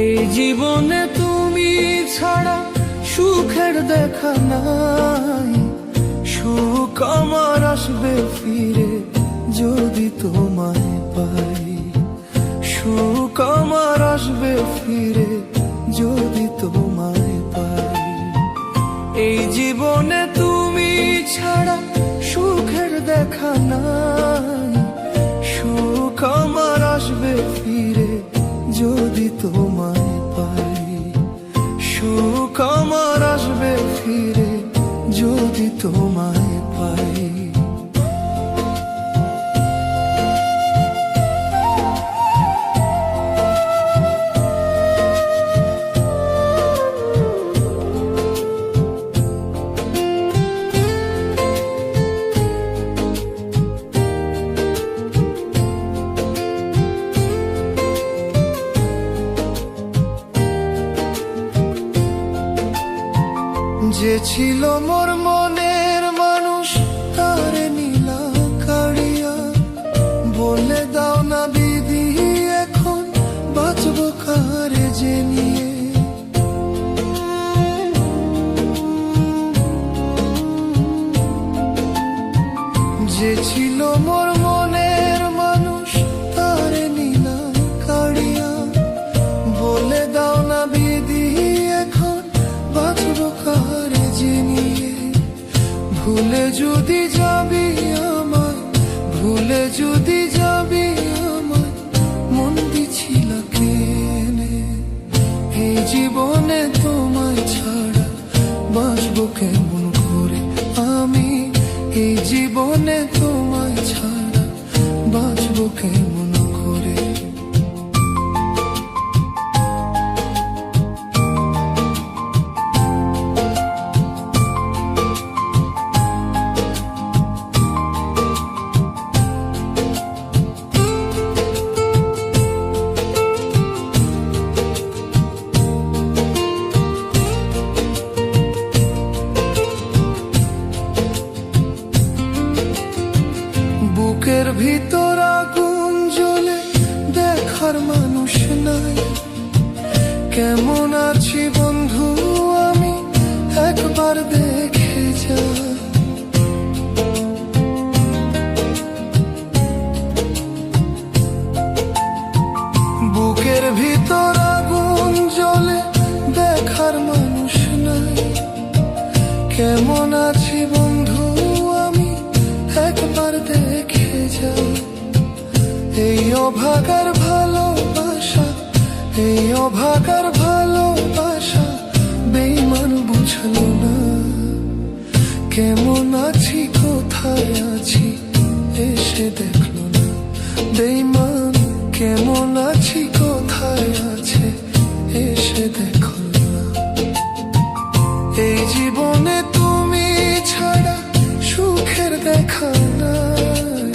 এই জীবনে তুমি ছাড়া সুখের দেখা নাই। সুখ আমার আসবে ফিরে যদি তোমায় পাই। সুখ আমার আসবে ফিরে যদি তোমায় পাই। এই জীবনে তুমি ছাড়া সুখের দেখা নাই। সুখ আমার আসবে ফিরে যদি তোমায় পাই। সুখ আমার আসবে ফিরে যদি তোমায় পাই। যে ছিল মোর মনের মানুষ তারে নীলা কাড়িয়া। বলে দাও না বিধি এখন বাঁচবো কারে যে নিয়ে। যে ছিল মোর মনের মানুষ তারে নীলা কাড়িয়া। বলে দাও না বিধি এখন বাঁচবো কারে যে নিয়ে। ভুলে যদি যাবি আমায়, ভুলে যদি যাবি আমায়, মন দিছিল কেনে। এই জীবনে তোমায় ছাড়া বাঁচবো কেমন করে আমি। এই জীবনে তোমায় ছাড়া বাঁচবো কেমন করে। বুকের ভিতর আগুন জ্বলে দেখার মানুষ নাই। কেমন আছি বন্ধু আমি একবার দেখে যা। বুকের ভিতর আগুন জ্বলে দেখার মানুষ নাই। কেমন আছি বন্ধু আমি একবার দেখে যা। এই অভাগার ভালোবাসা, এই অভাগার ভালোবাসা বেঈমান বুঝলো না। কেমন আছি কোথায় আছি এসে দেখলো না। বেঈমান কেমন আছি কোথায় আছে এসে দেখলো না। এই জীবনে তুমি ছাড়া সুখের দেখা নাই।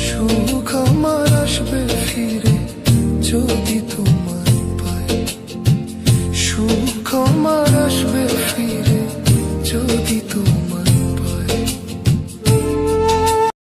সুখ আমার আসবে ফিরে যদি তোমায় পাই। সুখ আমার আসবে ফিরে যদি তোমায়